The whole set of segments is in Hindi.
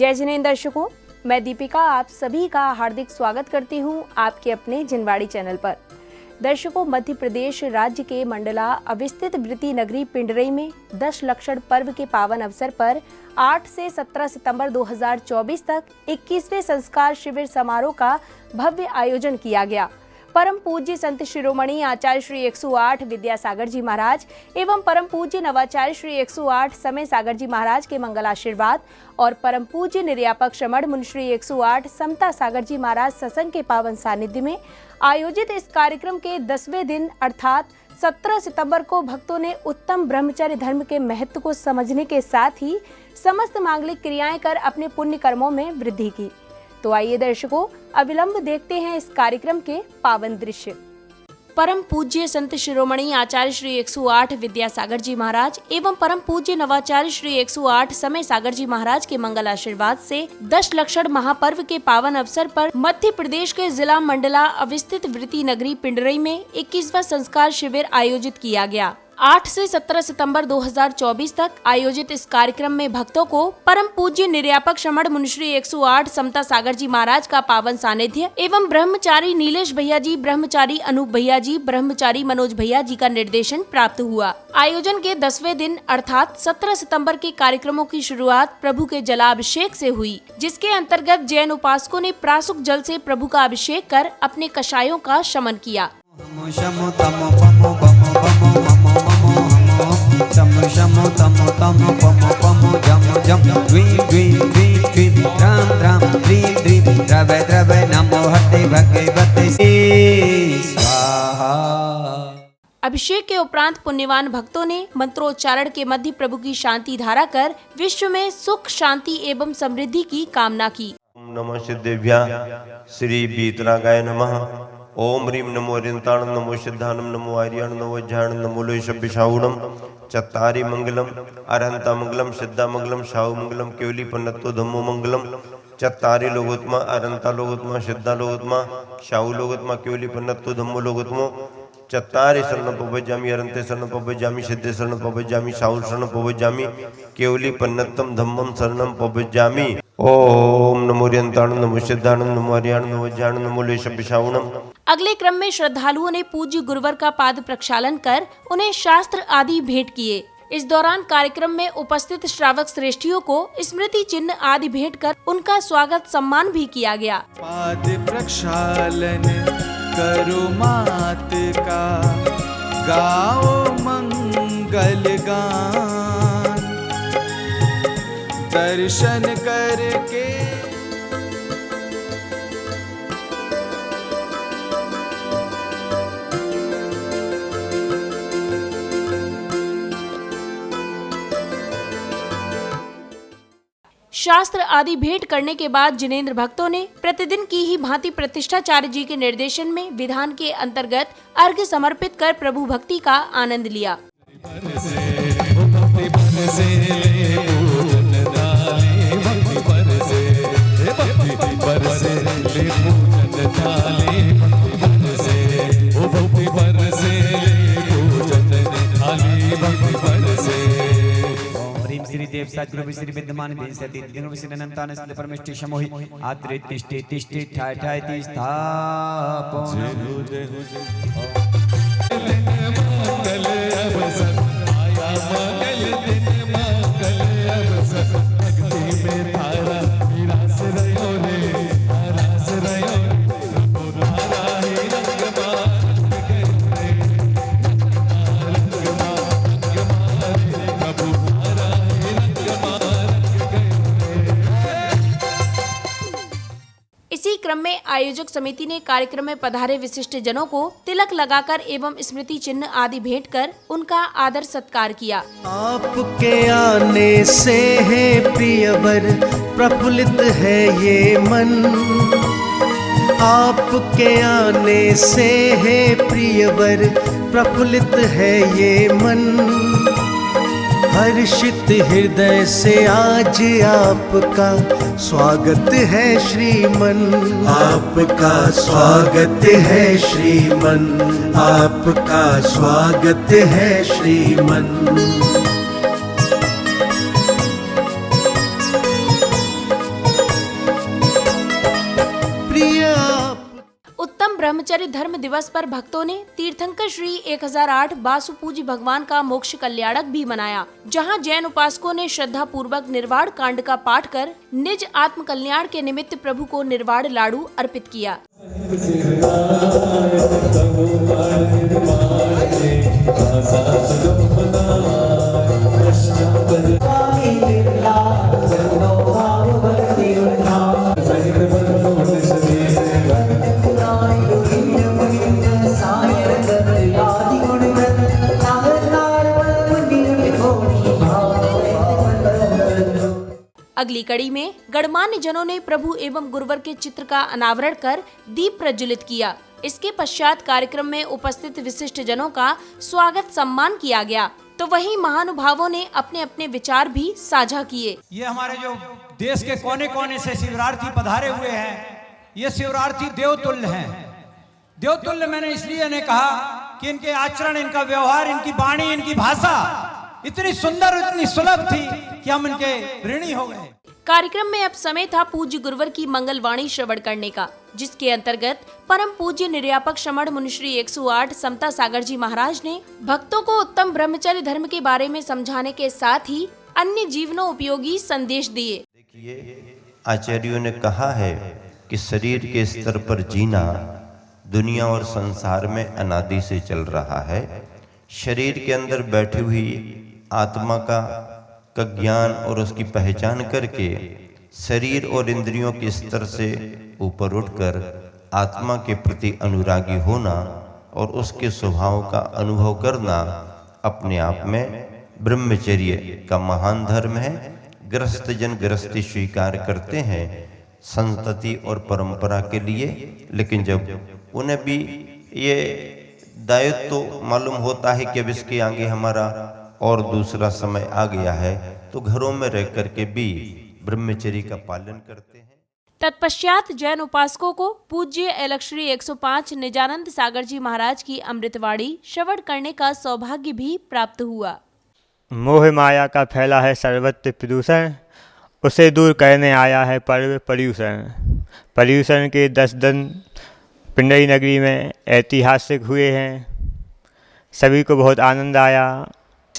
जय जिनेंद्र दर्शकों, मैं दीपिका आप सभी का हार्दिक स्वागत करती हूं आपके अपने जिनवाड़ी चैनल पर। दर्शकों, मध्य प्रदेश राज्य के मंडला अविस्तृत वृत्ति नगरी पिंडरई में 10 लक्षण पर्व के पावन अवसर पर 8 से 17 सितंबर 2024 तक 21वें संस्कार शिविर समारोह का भव्य आयोजन किया गया। परम पूज्य संत शिरोमणि आचार्य श्री 108 विद्यासागर जी महाराज एवं परम पूज्य नवाचार्य श्री 108 समय सागर जी महाराज के मंगल आशीर्वाद और परम पूज्य निर्यापक श्रमण मुनि श्री 108 समता सागर जी महाराज सत्संग के पावन सानिध्य में आयोजित इस कार्यक्रम के 10वें दिन अर्थात 17 सितंबर को भक्तों ने उत्तम ब्रह्मचर्य धर्म के महत्व को समझने के साथ ही समस्त मांगलिक क्रियाएं कर अपने पुण्य कर्मों में वृद्धि की। तो आइए दर्शकों, अविलंब देखते हैं इस कार्यक्रम के पावन दृश्य। परम पूज्य संत शिरोमणि आचार्य श्री 108 विद्यासागर जी महाराज एवं परम पूज्य नवाचार्य श्री 108 समय सागर जी महाराज के मंगल आशीर्वाद से 10 लक्षण महापर्व के पावन अवसर पर मध्य प्रदेश के जिला मंडला अविस्तृत वृत्ति नगरी पिंडरई में 21वां संस्कार शिविर आयोजित किया गया। 8 से 17 सितंबर 2024 तक आयोजित इस कार्यक्रम में भक्तों को परम पूज्य निर्यापक श्रमण मुनि श्री 108 समता सागर जी महाराज का पावन सानिध्य एवं ब्रह्मचारी नीलेश भैया जी, ब्रह्मचारी अनूप भैया जी, ब्रह्मचारी मनोज भैया जी का निर्देशन प्राप्त हुआ। आयोजन के 10वें दिन अर्थात 17 सितंबर के कार्यक्रमों की शुरुआत प्रभु के जलाभिषेक से हुई, जिसके अंतर्गत जैन उपासकों ने प्रासुक जल से प्रभु का अभिषेक कर अपने कषायों का शमन किया। शमु शमु तमु तमु पमु पमु जमु जमु द्वीं द्वीं द्वीं द्वीं राम राम द्वीं द्वीं द्रवे द्रवे नमो हटे भगवते स्वाहा। अभिषेक के उपरांत पुण्यवान भक्तों ने मंत्रोच्चारण के मध्य प्रभु की शांति धारा कर विश्व में सुख शांति एवं समृद्धि की कामना की। ओम नमः सिद्धेभ्यः श्री वीतरागाय नमः। ओम ह्रीं नमो अरियंताणं नमो सिद्धानं नमो आर्याणं नमो ज्ञानं नमो लोहिषभ्यशाहुणं चत्तारि मंगलम अरहंता मंगलम सिद्धा मंगलम शाहु मंगलम केवली पन्नत्तो धम्मो मंगलम चत्तारि लोकोत्तमा अरहंता लोकोत्तमा सिद्धा लोकोत्तमा शाहु लोकोत्तमा केवली पन्नत्तो धम्मो लोकोत्तमो चत्तारि शरणं पवज्जामि अरहंते शरणं पवज्जामि सिद्धे शरणं पवज्जामि शाहु शरणं पवज्जामि केवली पन्नत्तम धम्मं शरणं पवज्जामि। ओम नमो अरियंताणं नमो सिद्धाणं नमो आर्याणं नमो ज्ञानं नमो लोहिषभ्यशाहुणं। अगले क्रम में श्रद्धालुओं ने पूज्य गुरुवर का पाद प्रक्षालन कर उन्हें शास्त्र आदि भेंट किए। इस दौरान कार्यक्रम में उपस्थित श्रावक श्रेष्ठियों को स्मृति चिन्ह आदि भेंट कर उनका स्वागत सम्मान भी किया गया। पाद प्रक्षालन करो मात का, गाओ मंगल गान, दर्शन करके शास्त्र आदि भेंट करने के बाद जिनेंद्र भक्तों ने प्रतिदिन की ही भांति प्रतिष्ठाचार्य जी के निर्देशन में विधान के अंतर्गत अर्घ्य समर्पित कर प्रभु भक्ति का आनंद लिया। श्री देव सद्गुरु श्री विद्यमान देन सती दिनो श्री अनंतान श्री परमेष्टि समोहि आत्रे तिष्ठे तिष्ठे ठाय ठाय ति स्थापन। मंगल अवसर आया, मंगल दिन मंगल अवसर भक्ति में तारा विरास रहो रे रास रहो तारा ही रंग इसी क्रम में आयोजक समिति ने कार्यक्रम में पधारे विशिष्ट जनों को तिलक लगाकर एवं स्मृति चिन्ह आदि भेंट कर उनका आदर सत्कार किया। आपके आने से है प्रियवर प्रफुल्लित है ये मन, आपके आने से है प्रियवर प्रफुल्लित है ये मन, हर्षित हृदय से आज आपका स्वागत है श्रीमन, आपका स्वागत है श्रीमन, आपका स्वागत है श्रीमन। ब्रह्मचर्य धर्म दिवस पर भक्तों ने तीर्थंकर श्री 1008 बासु पूज्य भगवान का मोक्ष कल्याणक भी मनाया, जहां जैन उपासकों ने श्रद्धा पूर्वक निर्वाण कांड का पाठ कर निज आत्म कल्याण के निमित्त प्रभु को निर्वाण लाडू अर्पित किया। अगली कड़ी में गणमान्य जनों ने प्रभु एवं गुरुवर के चित्र का अनावरण कर दीप प्रज्वलित किया। इसके पश्चात कार्यक्रम में उपस्थित विशिष्ट जनों का स्वागत सम्मान किया गया, तो वहीं महानुभावों ने अपने अपने विचार भी साझा किए। ये हमारे जो देश के कोने कोने से शिवरार्थी पधारे हुए हैं, ये शिवरार्थी देवतुल्य हैं। देवतुल्य मैंने इसलिए ने कहा कि इनके आचरण, इनका व्यवहार, इनकी वाणी, इनकी भाषा इतनी सुंदर, इतनी सुलभ थी कि हम इनके ऋणी हो गए। कार्यक्रम में अब समय था पूज्य गुरुवर की मंगलवाणी श्रवण करने का, जिसके अंतर्गत परम पूज्य निर्यापक श्रमण मुनिश्री 108 समता सागर जी महाराज ने भक्तों को उत्तम ब्रह्मचर्य धर्म के बारे में समझाने के साथ ही अन्य जीवनों उपयोगी संदेश दिए। देखिए, आचार्यों ने कहा है कि शरीर के स्तर पर जीना दुनिया और संसार में अनादि से चल रहा है। शरीर के अंदर बैठी हुई आत्मा का ज्ञान और उसकी पहचान करके शरीर और इंद्रियों के स्तर से ऊपर उठकर आत्मा के प्रति अनुरागी होना और उसके स्वभाव का अनुभव करना अपने आप में ब्रह्मचर्य का महान धर्म है। गृहस्थ जन गृहस्थी स्वीकार करते हैं संतति और परंपरा के लिए, लेकिन जब उन्हें भी ये दायित्व तो मालूम होता है कि अब इसके आगे हमारा और दूसरा समय आ गया है, तो घरों में रह करके भी ब्रह्मचर्य का पालन करते हैं। तत्पश्चात जैन उपासकों को पूज्य अलगश्री 105 निजानंद सागर जी महाराज की अमृतवाणी श्रवण करने का सौभाग्य भी प्राप्त हुआ। मोह माया का फैला है सर्वत्र प्रदूषण, उसे दूर करने आया है पर्व पर्यूषण। पर्यूषण के 10 दिन पिंडरी नगरी में ऐतिहासिक हुए हैं, सभी को बहुत आनंद आया।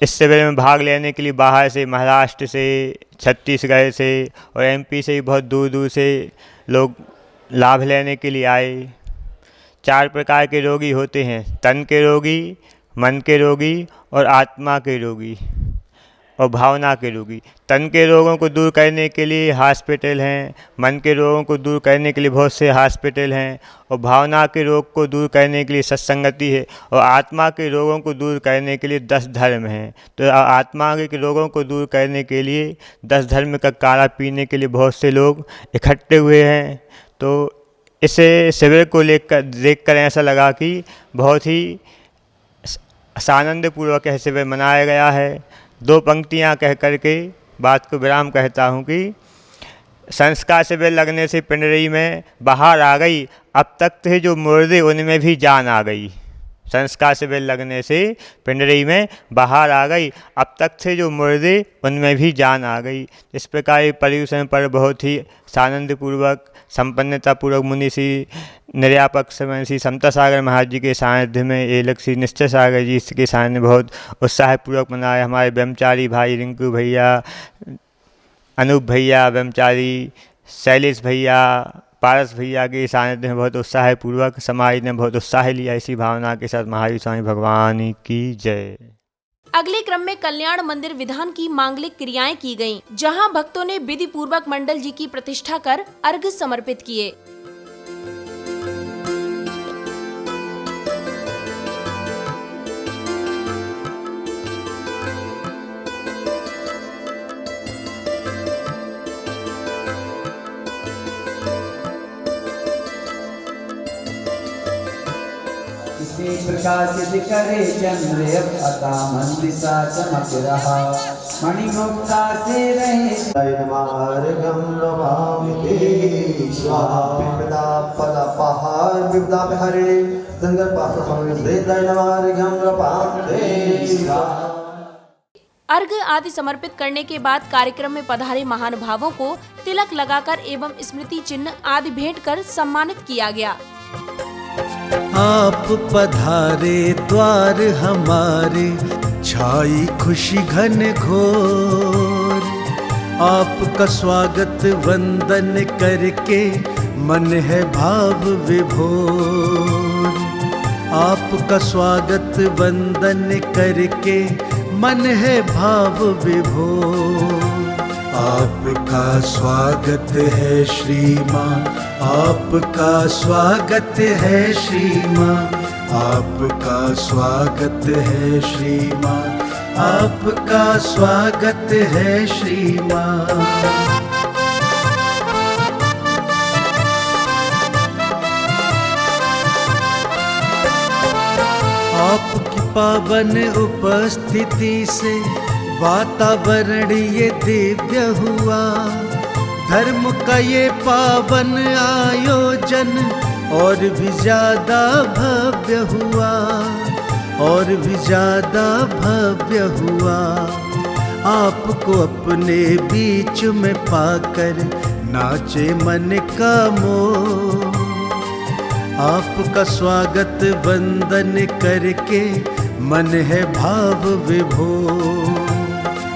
इस शिविर में भाग लेने के लिए बाहर से, महाराष्ट्र से, छत्तीसगढ़ से और एमपी से बहुत दूर दूर से लोग लाभ लेने के लिए आए। 4 प्रकार के रोगी होते हैं, तन के रोगी, मन के रोगी और आत्मा के रोगी और भावना के रोगी। तन के रोगों को दूर करने के लिए हॉस्पिटल हैं, मन के रोगों को दूर करने के लिए बहुत से हॉस्पिटल हैं और भावना के रोग को दूर करने के लिए सत्संगति है और आत्मा के रोगों को दूर करने के लिए 10 धर्म हैं। तो आत्मा के रोगों को दूर करने के लिए 10 धर्म का काढ़ा पीने के लिए बहुत से लोग इकट्ठे हुए हैं। तो इसे शिविर को देखकर ऐसा लगा कि बहुत ही आनंदपूर्वक यह शिविर मनाया गया है। 2 पंक्तियाँ कह करके बात को विराम कहता हूँ कि संस्कार शिविर लगने से पिंडरी में बाहर आ गई, अब तक थे जो मुर्दे उनमें भी जान आ गई। संस्कार शिविर लगने से पिंडरी में बाहर आ गई, अब तक थे जो मुर्दे उनमें भी जान आ गई। इस प्रकार पर्यूषण पर बहुत ही आनंदपूर्वक, संपन्नतापूर्वक मुनि श्री निर्यापक श्री समता सागर महाराज जी के सानिध्य में एलक श्री निश्चय सागर जी के सानिध्य में बहुत उत्साहपूर्वक मनाया। हमारे ब्रह्मचारी भाई रिंकू भैया, अनूप भैया, ब्रह्मचारी शैलेश भैया, पारस भैया के सानिध्य में बहुत उत्साहपूर्वक समाज ने बहुत उत्साह लिया। इसी भावना के साथ महावीर स्वामी भगवान की जय। अगले क्रम में कल्याण मंदिर विधान की मांगलिक क्रियाएं की गयीं, जहां भक्तों ने विधि पूर्वक मंडल जी की प्रतिष्ठा कर अर्घ्य समर्पित किए। प्रकाशित करे चंद्र अता मंदिसा चमक रहा, मणिमुक्ता से रहे मार्गम नमामि स्वाहा। विपदा पद पहाड़ विपदा हरिणे संगर पास समृद्ध मार्गम नमामि स्वाहा। अर्घ्य आदि समर्पित करने के बाद कार्यक्रम में पधारे महानुभावों को तिलक लगाकर एवं स्मृति चिन्ह आदि भेंट कर सम्मानित किया गया। आप पधारे द्वार हमारे, छाई खुशी घन घोर। आपका स्वागत वंदन करके मन है भाव विभोर। आपका स्वागत वंदन करके मन है भाव विभोर। आपका स्वागत है श्रीमान, आपका स्वागत है श्रीमान, आपका स्वागत है श्रीमान, आपका स्वागत है श्रीमान। आपकी पावन उपस्थिति से वातावरण ये दिव्य हुआ। धर्म का ये पावन आयोजन और भी ज्यादा भव्य हुआ, और भी ज्यादा भव्य हुआ। आपको अपने बीच में पाकर नाचे मन का मोह। आपका स्वागत वंदन करके मन है भाव विभोर।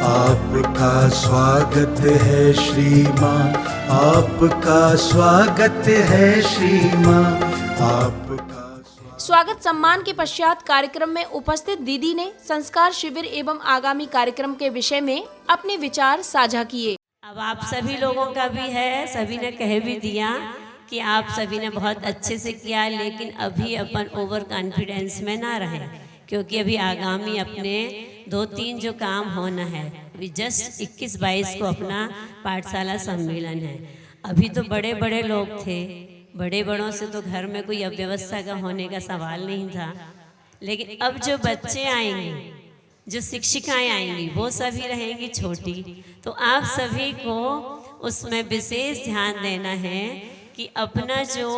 आपका स्वागत है श्रीमान, आपका स्वागत है श्रीमान, आपका स्वागत सम्मान के पश्चात कार्यक्रम में उपस्थित दीदी ने संस्कार शिविर एवं आगामी कार्यक्रम के विषय में अपने विचार साझा किए। अब आप सभी लोगों का भी है, सभी ने कह भी दिया कि आप सभी ने बहुत अच्छे से किया, लेकिन अभी अपन ओवर कॉन्फिडेंस में ना रहे, क्योंकि अभी आगामी अपने 2-3 जो काम होना है, अभी जस्ट 21-22 को अपना पाठशाला सम्मेलन है। अभी तो बड़े बड़े लोग थे, बड़े बड़ों से तो घर में कोई अव्यवस्था का होने का सवाल नहीं था, लेकिन अब जो बच्चे आएंगे, जो शिक्षिकाएं आएंगी, वो सभी रहेंगी छोटी, तो आप सभी को उसमें विशेष ध्यान देना है कि अपना जो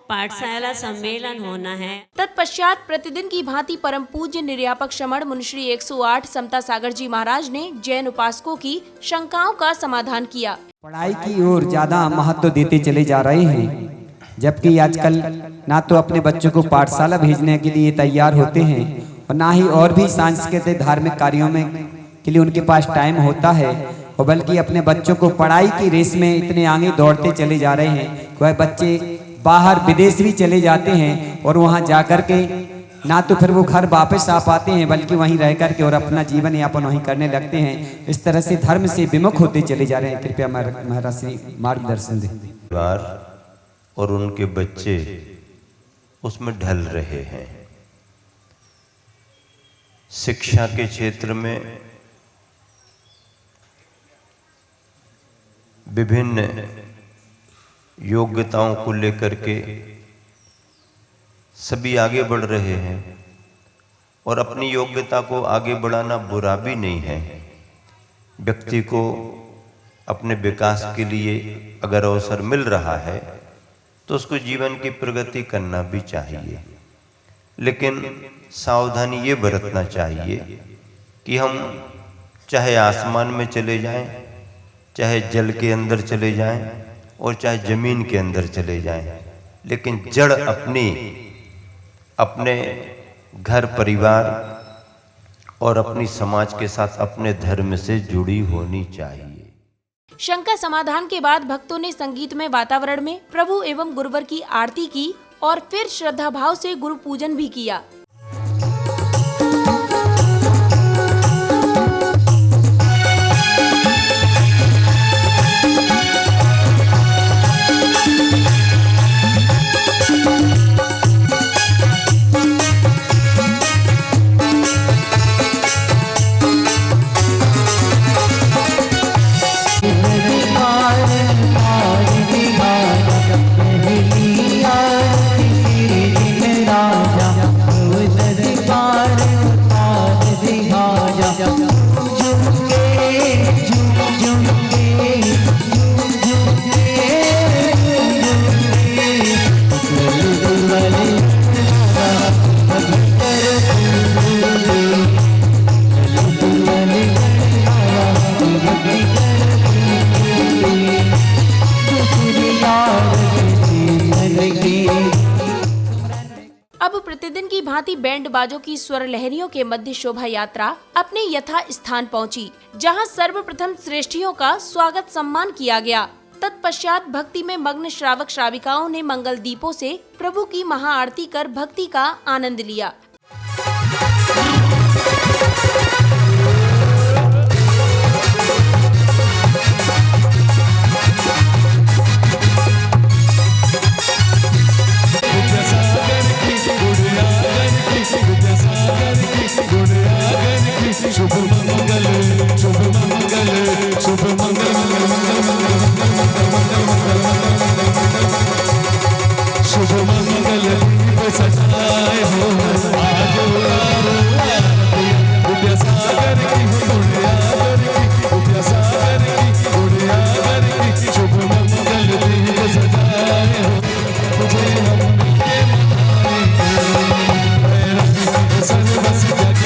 पाठशाला सम्मेलन होना है। तत्पश्चात प्रतिदिन की भांति परम पूज्य निर्यापक श्रमण मुनिश्री 108 समता सागर जी महाराज ने जैन उपासकों की शंकाओं का समाधान किया। पढ़ाई की ओर ज्यादा महत्व देते चले जा रहे हैं, जबकि आजकल ना तो अपने बच्चों को पाठशाला भेजने के लिए तैयार होते हैं और ना ही और भी सांस्कृतिक धार्मिक कार्यों में के लिए उनके पास टाइम होता है, और बल्कि अपने बच्चों को पढ़ाई की रेस में इतने आगे दौड़ते चले जा रहे हैं। वह बच्चे बाहर विदेश भी चले जाते हैं और वहां जाकर के ना तो फिर वो घर वापस आ पाते हैं, बल्कि वहीं रह करके और अपना जीवन यापन वहीं करने लगते हैं। इस तरह से धर्म से विमुख होते चले जा रहे हैं। कृपया महाराज श्री मार्गदर्शन दें। परिवार और उनके बच्चे उसमें ढल रहे हैं। शिक्षा के क्षेत्र में विभिन्न योग्यताओं को लेकर के सभी आगे बढ़ रहे हैं, और अपनी योग्यता को आगे बढ़ाना बुरा भी नहीं है। व्यक्ति को अपने विकास के लिए अगर अवसर मिल रहा है तो उसको जीवन की प्रगति करना भी चाहिए, लेकिन सावधानी ये बरतना चाहिए कि हम चाहे आसमान में चले जाएं, चाहे जल के अंदर चले जाएं और चाहे जमीन के अंदर चले जाएं, लेकिन जड़ अपने घर परिवार और अपनी समाज के साथ अपने धर्म से जुड़ी होनी चाहिए। शंका समाधान के बाद भक्तों ने संगीतमय वातावरण में प्रभु एवं गुरुवर की आरती की और फिर श्रद्धा भाव से गुरु पूजन भी किया। अब प्रतिदिन की भांति बैंड बाजों की स्वर लहरियों के मध्य शोभा यात्रा अपने यथा स्थान पहुंची, जहां सर्वप्रथम श्रेष्ठियों का स्वागत सम्मान किया गया। तत्पश्चात भक्ति में मग्न श्रावक श्राविकाओं ने मंगल दीपों से प्रभु की महाआरती कर भक्ति का आनंद लिया। शुभ मंगल शुभ मंगल शुभ मंगल शुभ मंगल दीप सजाए हो आज विद्यासागर की गुड़ियागर की विद्यासागर की गुड़ियागर की शुभ मंगल दीप सजाए हो तुझे हम सर्वस जग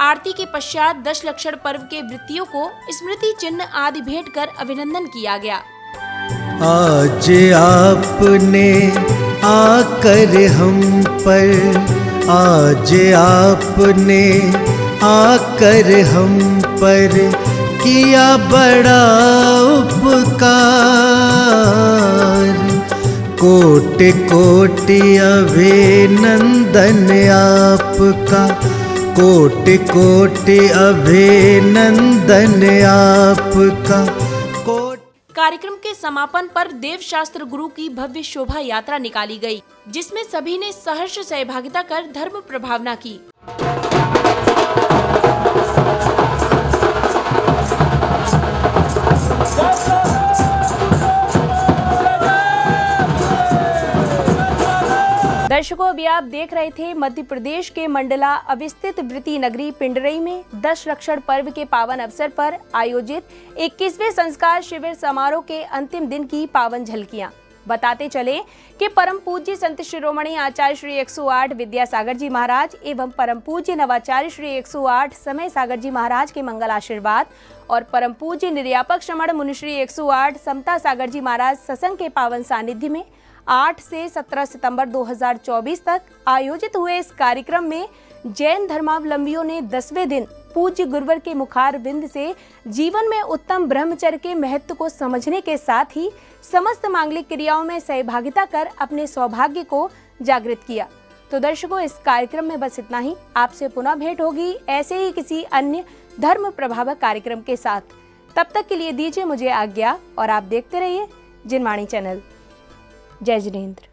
आरती के पश्चात 10 लक्षण पर्व के वृत्तियों को स्मृति चिन्ह आदि भेंट कर अभिनंदन किया गया। आज आपने आकर हम पर, आज आपने आकर हम पर किया बड़ा उपकार। कोटि कोटि अभिनंदन आपका, कोटि कोटि अभिनंदन आपका। कार्यक्रम के समापन पर देव शास्त्र गुरु की भव्य शोभा यात्रा निकाली गई, जिसमें सभी ने सहर्ष सहभागिता कर धर्म प्रभावना की। दर्शकों, अभी आप देख रहे थे मध्य प्रदेश के मंडला अविस्थित वृत्ति नगरी पिंडरई में 10 लक्षण पर्व के पावन अवसर पर आयोजित 21वें संस्कार शिविर समारोह के अंतिम दिन की पावन झलकियां। बताते चले कि परम पूज्य संत शिरोमणि आचार्य श्री 108 विद्यासागर जी महाराज एवं परम पूज्य नवाचार्य श्री 108 समय सागर जी महाराज के मंगल आशीर्वाद और परम पूज्य निर्यापक श्रमण मुनि श्री 108 समता सागर जी महाराज सत्संग के पावन सानिध्य में 8 से 17 सितंबर 2024 तक आयोजित हुए इस कार्यक्रम में जैन धर्मावलंबियों ने 10वें दिन पूज्य गुरुवर के मुखार बिंद से जीवन में उत्तम ब्रह्मचर्य के महत्व को समझने के साथ ही समस्त मांगलिक क्रियाओं में सहभागिता कर अपने सौभाग्य को जागृत किया। तो दर्शकों, इस कार्यक्रम में बस इतना ही। आपसे पुनः भेंट होगी ऐसे ही किसी अन्य धर्म प्रभावक कार्यक्रम के साथ। तब तक के लिए दीजिए मुझे आज्ञा और आप देखते रहिए जिनवाणी चैनल। जय जिनेंद्र।